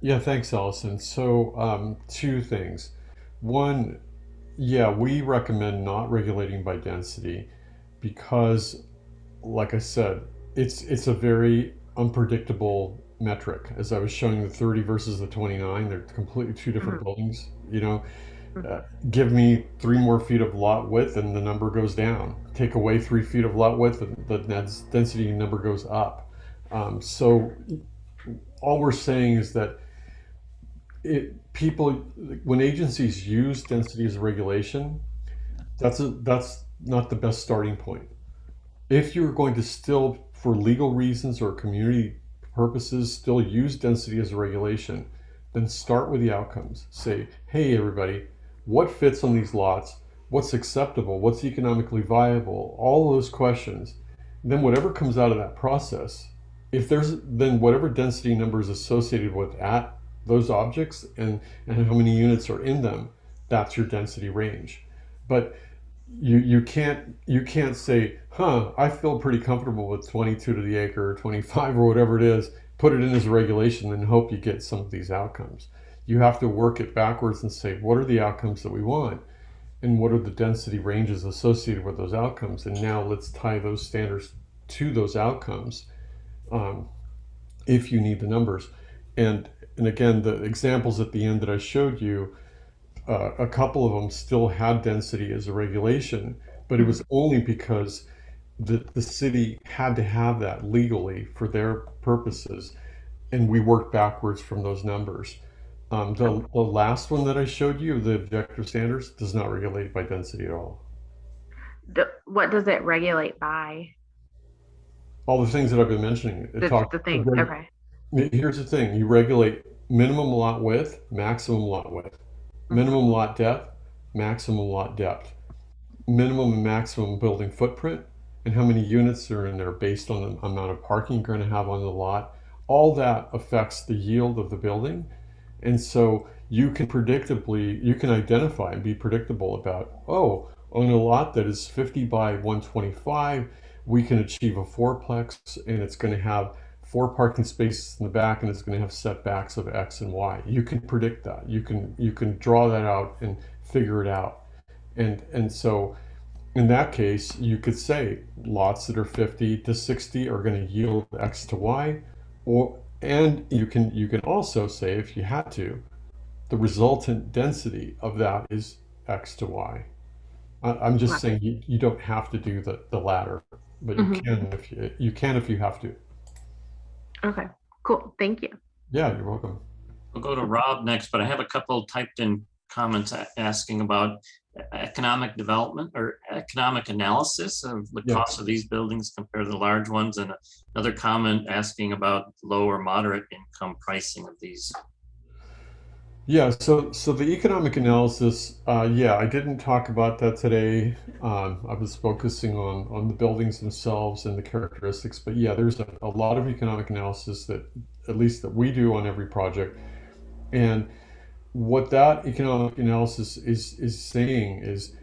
Yeah, thanks, Allison. So, 2 things. One, yeah, we recommend not regulating by density because, like I said, it's a very unpredictable metric. As I was showing the 30 versus the 29, they're completely 2 different buildings. Give me 3 more feet of lot width and the number goes down. Take away 3 feet of lot width and the density number goes up. So all we're saying is that when agencies use density as a regulation, that's not the best starting point. If you're going to still for legal reasons or community purposes still use density as a regulation, then start with the outcomes. Say, hey, everybody, what fits on these lots? What's acceptable? What's economically viable? All of those questions. Then whatever comes out of that process, if there's then whatever density number is associated with those objects and how many units are in them, that's your density range. But you can't say, I feel pretty comfortable with 22 to the acre or 25 or whatever it is, put it in as a regulation and hope you get some of these outcomes. You have to work it backwards and say, what are the outcomes that we want? And what are the density ranges associated with those outcomes? And now let's tie those standards to those outcomes if you need the numbers. And again, the examples at the end that I showed you, a couple of them still had density as a regulation, but it was only because the city had to have that legally for their purposes. And we worked backwards from those numbers. The last one that I showed you, the objective standards, does not regulate by density at all. What does it regulate by? All the things that I've been mentioning. The thing. Okay. Here's the thing. You regulate minimum lot width, maximum lot width, minimum lot depth, maximum lot depth, minimum and maximum building footprint, and how many units are in there based on the amount of parking you're going to have on the lot. All that affects the yield of the building. And so you can identify and be predictable about, on a lot that is 50 by 125, we can achieve a fourplex and it's going to have 4 parking spaces in the back and it's going to have setbacks of X and Y. You can predict that. You can draw that out and figure it out. And so in that case, you could say lots that are 50 to 60 are going to yield X to Y, and you can also say, if you had to, the resultant density of that is X to Y. I'm just saying you don't have to do the latter, but you can if you have to. Okay, cool. Thank you. Yeah, you're welcome. We'll go to Rob next, but I have a couple typed in comments asking about economic development or economic analysis of the cost of these buildings compared to the large ones, and another comment asking about low or moderate income pricing of these. Yeah, so the economic analysis, I didn't talk about that today. I was focusing on the buildings themselves and the characteristics, but yeah, there's a lot of economic analysis that, at least that we do on every project. And what that economic analysis is saying is,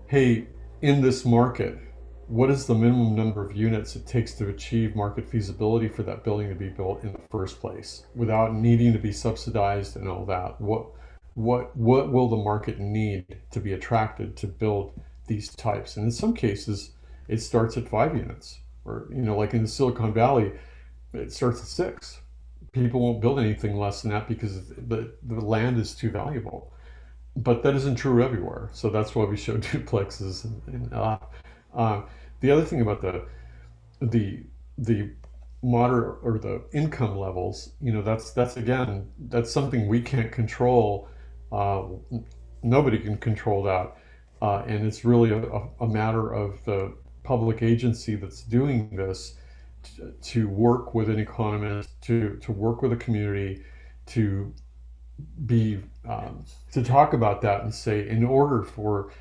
hey, in this market, what is the minimum number of units it takes to achieve market feasibility for that building to be built in the first place without needing to be subsidized and all that? What will the market need to be attracted to build these types? And in some cases, it starts at 5 units, or like in the Silicon Valley, it starts at 6. People won't build anything less than that because the land is too valuable. But that isn't true everywhere. So that's why we show duplexes. The other thing about the moderate or the income levels, that's something we can't control. Nobody can control that. And it's really a matter of the public agency that's doing this to work with an economist, to work with a community, to talk about that and say, in order for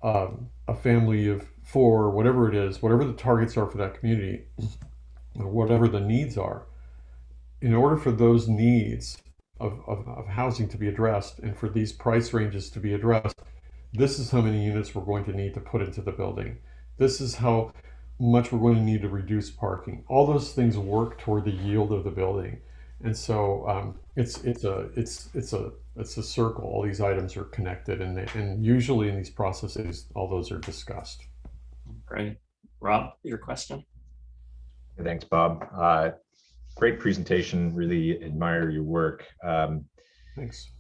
a family of 4, whatever it is, whatever the targets are for that community, or whatever the needs are, in order for those needs of housing to be addressed and for these price ranges to be addressed, this is how many units we're going to need to put into the building. This is how much we're going to need to reduce parking. All those things work toward the yield of the building. And so it's a circle. All these items are connected, and usually in these processes, all those are discussed. Great. Rob, your question? Thanks, Bob. Great presentation. Really admire your work. Thanks.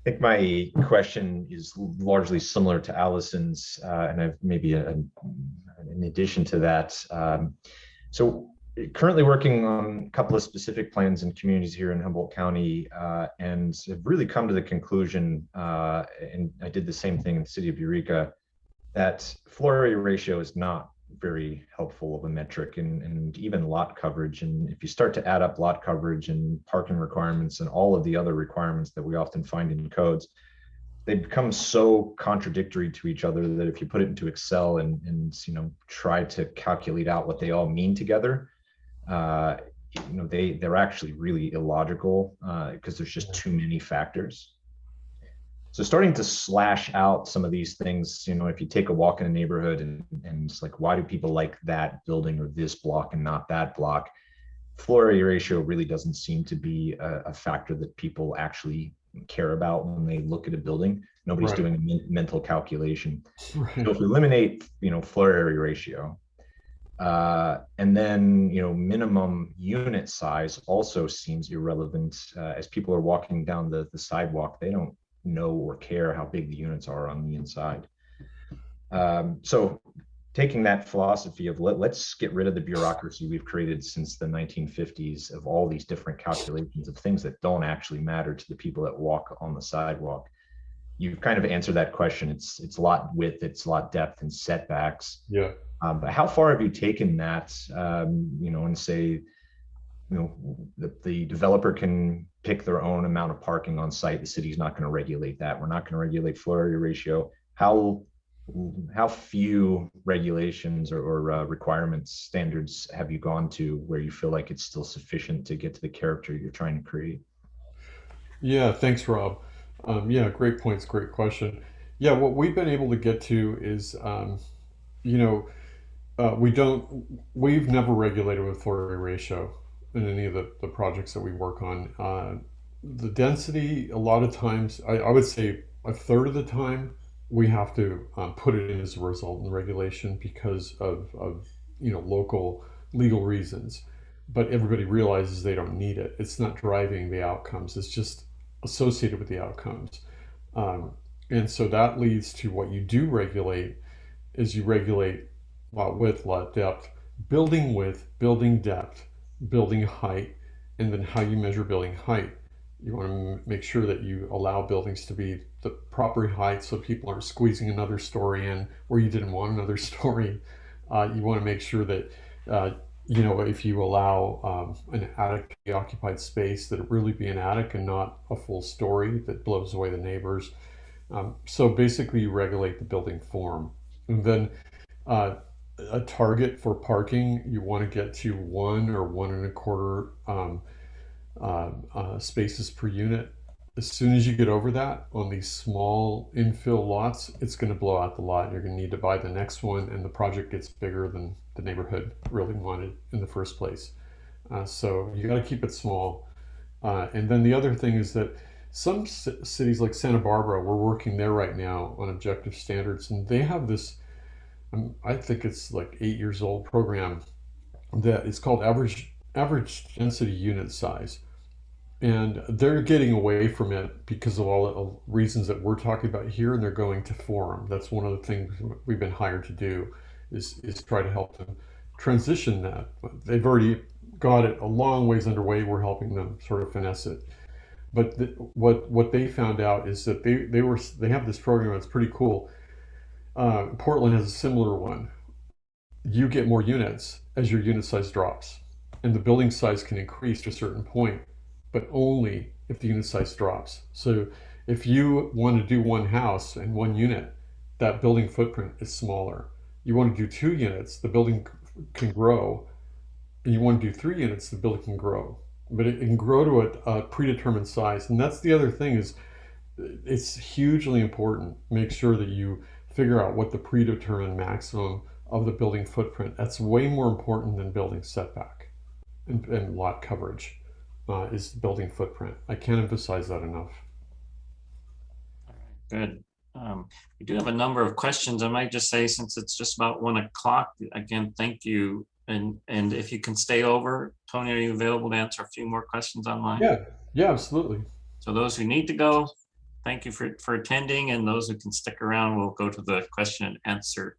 I think my question is largely similar to Allison's, and I've maybe in addition to that. So currently working on a couple of specific plans in communities here in Humboldt County, and have really come to the conclusion, and I did the same thing in the city of Eureka, that floor area ratio is not very helpful of a metric, and even lot coverage. And if you start to add up lot coverage and parking requirements and all of the other requirements that we often find in codes, they become so contradictory to each other that if you put it into Excel and try to calculate out what they all mean together, they're actually really illogical because there's just too many factors. So starting to slash out some of these things, if you take a walk in a neighborhood and it's like, why do people like that building or this block and not that block? Floor area ratio really doesn't seem to be a factor that people actually care about when they look at a building. Nobody's doing a mental calculation. Right. So if we eliminate, floor area ratio, and then, minimum unit size also seems irrelevant. As people are walking down the sidewalk, they don't know or care how big the units are on the inside. So taking that philosophy of let's get rid of the bureaucracy we've created since the 1950s of all these different calculations of things that don't actually matter to the people that walk on the sidewalk. You've kind of answered that question. It's lot width, it's lot depth and setbacks. Yeah. But how far have you taken that, and say, the developer can pick their own amount of parking on site. The city's not going to regulate that. We're not going to regulate floor area ratio. How few regulations or requirements, standards have you gone to where you feel like it's still sufficient to get to the character you're trying to create? Yeah, thanks, Rob. Yeah, great points, great question. Yeah, what we've been able to get to is, we've never regulated with floor area ratio in any of the projects that we work on. The density, a lot of times, I would say a third of the time, we have to put it in as a result in regulation because of local legal reasons. But everybody realizes they don't need it. It's not driving the outcomes. It's just associated with the outcomes. And so that leads to what you do regulate is you regulate lot width, lot depth, building width, building depth, building height, and then how you measure building height. You want to make sure that you allow buildings to be the proper height so people aren't squeezing another story in where you didn't want another story. You want to make sure that, if you allow an attic to be occupied space, that it really be an attic and not a full story that blows away the neighbors. So basically you regulate the building form. And then a target for parking, you want to get to 1 or 1.25 spaces per unit. As soon as you get over that on these small infill lots, it's going to blow out the lot. You're going to need to buy the next one, and the project gets bigger than the neighborhood really wanted in the first place. So you got to keep it small. And then the other thing is that some cities like Santa Barbara, we're working there right now on objective standards, and they have this, I think it's like 8 years old program that is called average density unit size. And they're getting away from it because of all the reasons that we're talking about here, and they're going to forum. That's one of the things we've been hired to do is try to help them transition that. They've already got it a long ways underway. We're helping them sort of finesse it. But what they found out is that they have this program that's pretty cool. Portland has a similar one. You get more units as your unit size drops, and the building size can increase to a certain point, but only if the unit size drops. So if you want to do one house and one unit, that building footprint is smaller. You want to do 2 units, the building can grow. And you want to do 3 units, the building can grow. But it can grow to a predetermined size. And that's the other thing is it's hugely important. Make sure that you figure out what the predetermined maximum of the building footprint. That's way more important than building setback and lot coverage. Is building footprint. I can't emphasize that enough. Good. We do have a number of questions. I might just say, since it's just about 1 o'clock, again, thank you. And if you can stay over, Tony, are you available to answer a few more questions online? Yeah, absolutely. So those who need to go, thank you for attending. And those who can stick around, we'll go to the question and answer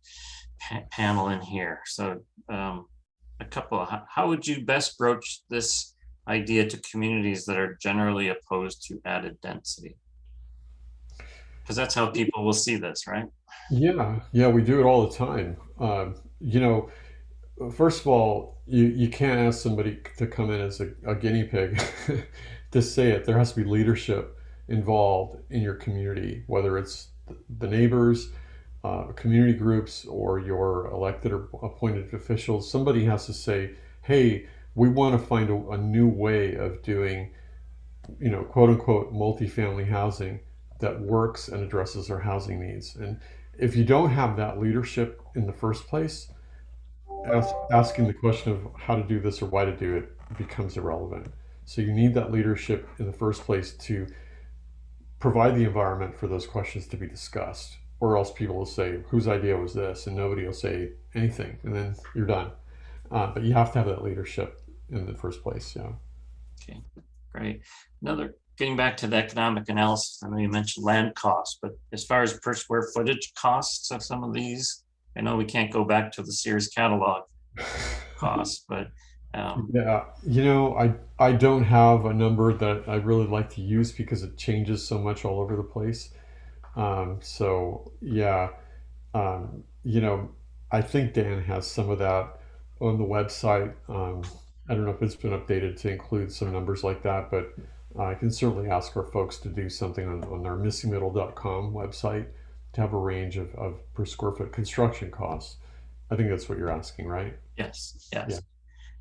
panel in here. So a couple of, how would you best broach this idea to communities that are generally opposed to added density? Because that's how people will see this, right? Yeah, we do it all the time. you know, first of all, you can't ask somebody to come in as a guinea pig to say it. There has to be leadership involved in your community, whether it's the neighbors, community groups, or your elected or appointed officials. Somebody has to say, hey, we want to find a new way of doing, quote unquote, multifamily housing that works and addresses our housing needs. And if you don't have that leadership in the first place, asking the question of how to do this or why to do it becomes irrelevant. So you need that leadership in the first place to provide the environment for those questions to be discussed, or else people will say, whose idea was this? And nobody will say anything, and then you're done. But you have to have that leadership in the first place. Yeah. Okay, great. Getting back to the economic analysis, I know you mentioned land costs, but as far as per square footage costs of some of these, I know we can't go back to the Sears catalog costs, but yeah, I don't have a number that I really like to use because it changes so much all over the place. So yeah, I think Dan has some of that on the website. I don't know if it's been updated to include some numbers like that, but I can certainly ask our folks to do something on our missingmiddle.com website to have a range of per square foot construction costs. I think that's what you're asking, right? yes. Yeah.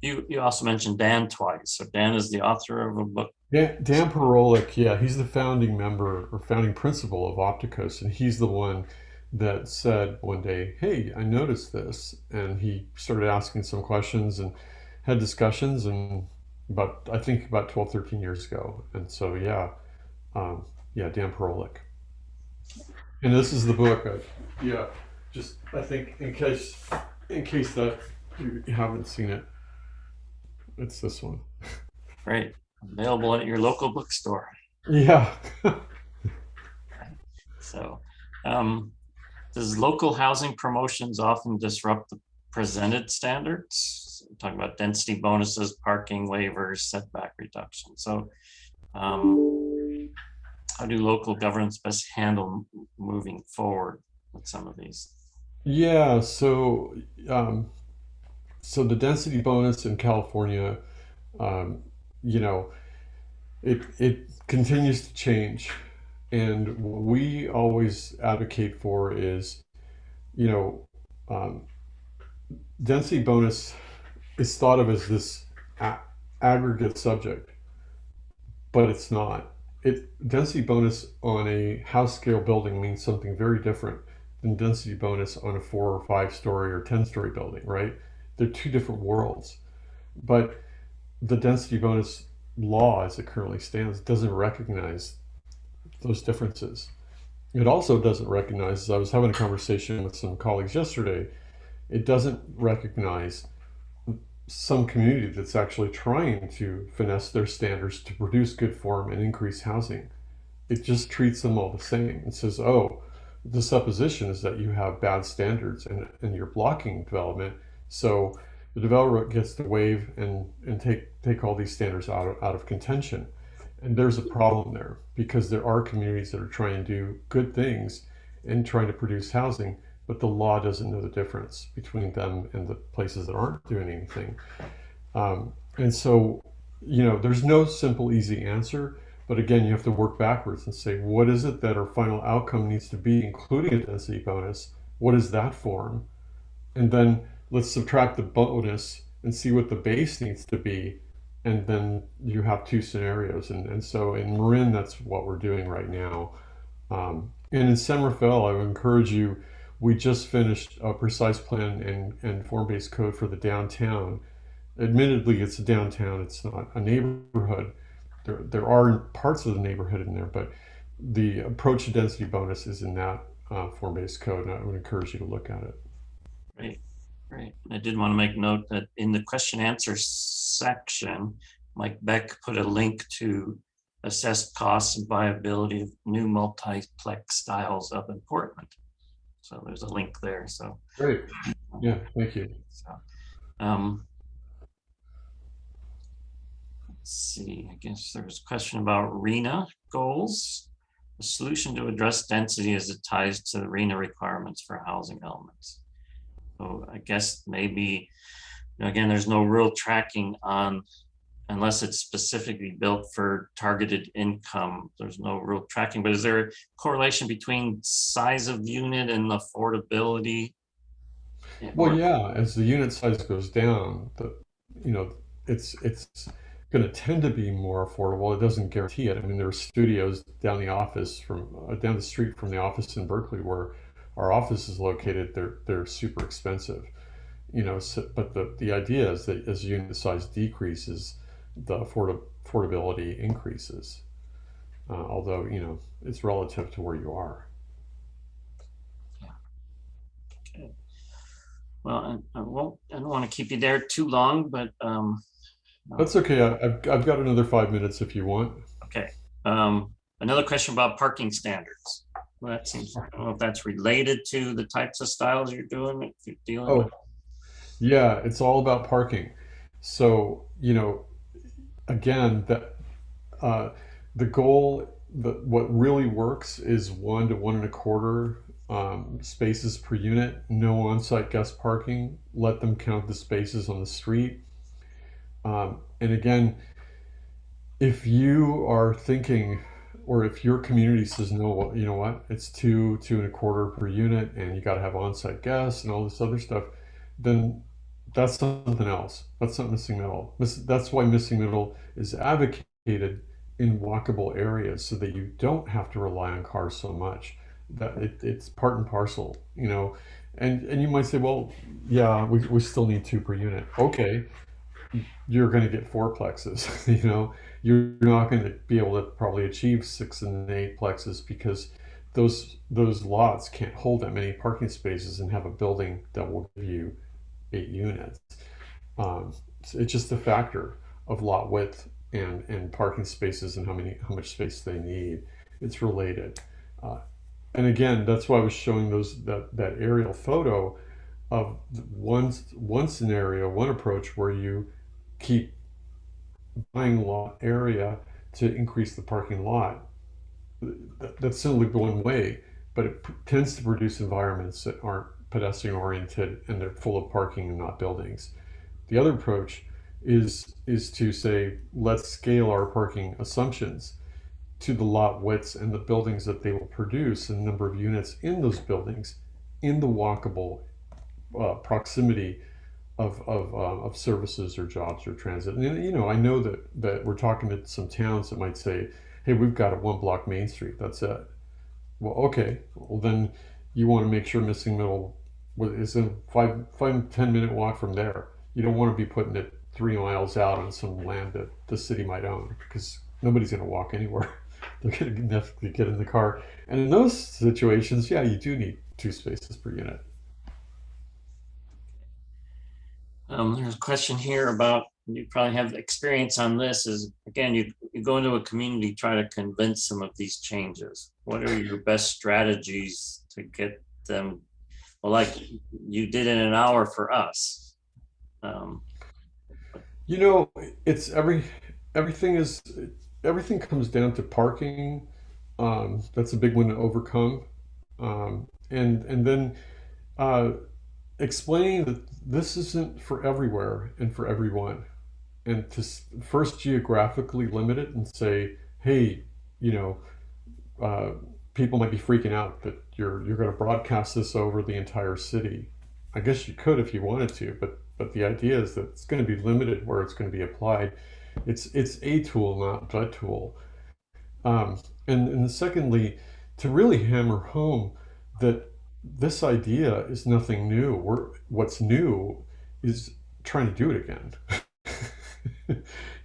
You also mentioned Dan twice. So Dan is the author of a book. Dan Perolic, yeah, he's the founding member or founding principal of Opticos, and he's the one that said one day, hey, I noticed this. And he started asking some questions and had discussions, and I think about 12, 13 years ago. And so, yeah, Dan Perolic. And this is the book. I think in case that you haven't seen it, it's this one. Great. Available at your local bookstore. Yeah. So, does local housing promotions often disrupt the presented standards? I'm talking about density bonuses, parking waivers, setback reduction. So, how do local governments best handle moving forward with some of these? Yeah. So the density bonus in California, um, you know, it continues to change, and what we always advocate for is, you know, um, density bonus is thought of as this aggregate subject, but it's not. Density bonus on a house scale building means something very different than density bonus on a 4 or 5 story or 10-story building, right? They're two different worlds. But the density bonus law, as it currently stands, doesn't recognize those differences. It also doesn't recognize, as I was having a conversation with some colleagues yesterday, it doesn't recognize some community that's actually trying to finesse their standards to produce good form and increase housing. It just treats them all the same and says, oh, the supposition is that you have bad standards and you're blocking development. So the developer gets to waive and take all these standards out of contention. And there's a problem there because there are communities that are trying to do good things and trying to produce housing, but the law doesn't know the difference between them and the places that aren't doing anything. And so, there's no simple, easy answer. But again, you have to work backwards and say, what is it that our final outcome needs to be, including a density bonus? What is that form? And then let's subtract the bonus and see what the base needs to be. And then you have two scenarios. And so in Marin, that's what we're doing right now. And in San Rafael, I would encourage you, we just finished a precise plan and form-based code for the downtown. Admittedly, it's a downtown, it's not a neighborhood. There are parts of the neighborhood in there, but the approach to density bonus is in that form-based code, and I would encourage you to look at it. Great. I did want to make note that in the question answer section, Mike Beck put a link to assessed costs and viability of new multiplex styles up in Portland. So there's a link there. So great. Yeah, thank you. So, let's see, I guess there's a question about RENA goals. The solution to address density as it ties to the RENA requirements for housing elements. So I guess maybe, again, there's no real tracking on, unless it's specifically built for targeted income, there's no real tracking, but is there a correlation between size of unit and affordability? Well, yeah, as the unit size goes down, you know, it's going to tend to be more affordable. It doesn't guarantee it. I mean, there are studios down down the street from the office in Berkeley where our office is located. They're super expensive, but the idea is that as unit size decreases, the affordability increases. Although, it's relative to where you are. Okay. Well, I don't want to keep you there too long, but That's okay. I've got another 5 minutes if you want. okay. Another question about parking standards. Well, that seems, I don't know if that's related to the types of styles you're doing, if you're dealing with. Yeah, it's all about parking. So, again, the goal, what really works is 1 to 1.25 spaces per unit, no on-site guest parking, let them count the spaces on the street. And again, if you are thinking, or if your community says, no, well, you know what, it's 2.25 per unit, and you got to have on-site guests and all this other stuff, then that's something else. That's not missing middle. That's why missing middle is advocated in walkable areas, so that you don't have to rely on cars so much. That it's part and parcel, And you might say, well, yeah, we still need 2 per unit. Okay, you're going to get 4 plexes. You're not going to be able to probably achieve 6 and 8 plexes because those lots can't hold that many parking spaces and have a building that will give you 8 units. It's just a factor of lot width and parking spaces and how much space they need. It's related. And again, that's why I was showing that aerial photo of one scenario, one approach where you keep buying lot area to increase the parking lot. That's simply one way, but it tends to produce environments that aren't pedestrian oriented and they're full of parking and not buildings. The other approach is to say, let's scale our parking assumptions to the lot widths and the buildings that they will produce and the number of units in those buildings in the walkable proximity of services or jobs or transit. And I know that we're talking to some towns that might say, hey, we've got a 1-block Main Street, that's it. Well, okay, well then you want to make sure missing middle is a 5-10 minute walk from there. You don't want to be putting it 3 miles out on some land that the city might own, because nobody's going to walk anywhere. They're going to definitely get in the car. And in those situations, yeah, you do need 2 spaces per unit. There's a question here about, you probably have experience on this, is again, you go into a community, try to convince them of these changes. What are your best strategies to get them, well, like you did in an hour for us? It's everything comes down to parking. That's a big one to overcome. And then explaining that this isn't for everywhere and for everyone, and to first geographically limit it and say, hey, people might be freaking out that you're going to broadcast this over the entire city. I guess you could if you wanted to, but the idea is that it's going to be limited where it's going to be applied. It's a tool, not the tool. And secondly, to really hammer home that this idea is nothing new. What's new is trying to do it again.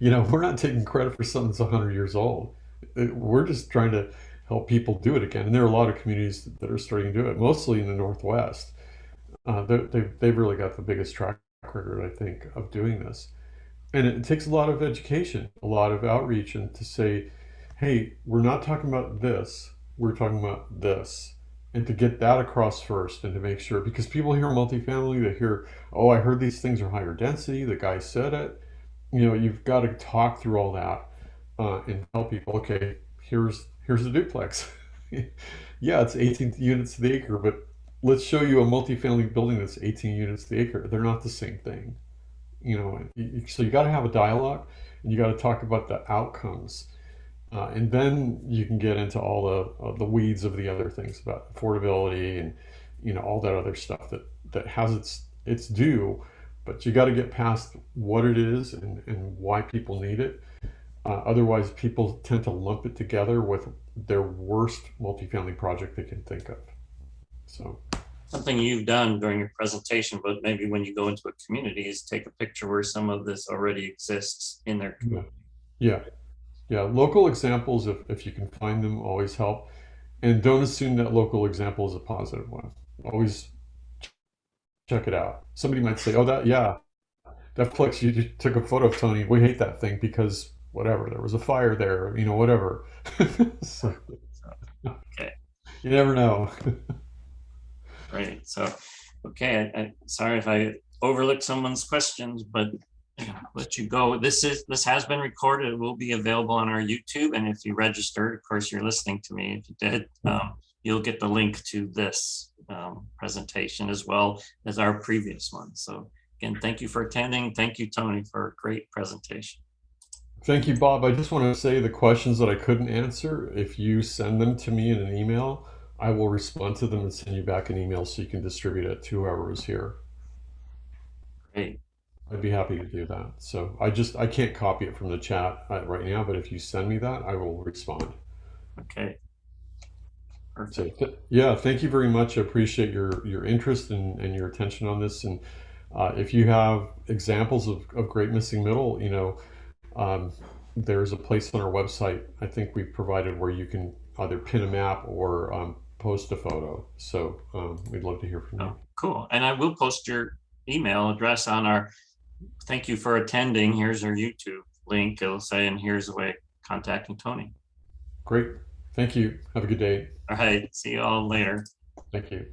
We're not taking credit for something that's 100 years old. We're just trying to help people do it again. And there are a lot of communities that are starting to do it, mostly in the Northwest. They've really got the biggest track record, I think, of doing this. And it takes a lot of education, a lot of outreach, and to say, hey, we're not talking about this, we're talking about this. And to get that across first, and to make sure, because people hear multifamily, they hear, oh, I heard these things are higher density, the guy said it. You've got to talk through all that and tell people, okay, here's the duplex. Yeah, it's 18 units to the acre, but let's show you a multifamily building that's 18 units the acre. They're not the same thing, you know. So you got to have a dialogue, and you got to talk about the outcomes, and then you can get into all the weeds of the other things about affordability and, you know, all that other stuff that has its due. But you got to get past what it is and why people need it. Otherwise, people tend to lump it together with their worst multifamily project they can think of. So Something you've done during your presentation, but maybe when you go into a community, is take a picture where some of this already exists in their community. yeah, local examples, if you can find them, always help. And don't assume that local example is a positive one. Always check it out. Somebody might say, oh, that flex you took a photo of, Tony, we hate that thing because whatever, there was a fire there, you know, whatever. So, Okay. you never know. Right. So, okay. I sorry if I overlooked someone's questions, but let you go. This has been recorded. It will be available on our YouTube. And if you registered, of course, you're listening to me. If you did, you'll get the link to this presentation as well as our previous one. So again, thank you for attending. Thank you, Tony, for a great presentation. Thank you, Bob. I just want to say the questions that I couldn't answer, if you send them to me in an email, I will respond to them and send you back an email so you can distribute it to whoever is here. Great. I'd be happy to do that. So I can't copy it from the chat right now, but if you send me that, I will respond. Okay. So Perfect. yeah, thank you very much. I appreciate your interest and your attention on this. And if you have examples of great missing middle, you know, there's a place on our website, I think we've provided, where you can either pin a map or post a photo. So we'd love to hear from you. Oh, cool. And I will post your email address on our thank you for attending. Here's our YouTube link. It'll say, and here's the way contacting Tony. Great. Thank you. Have a good day. All right. See you all later. Thank you.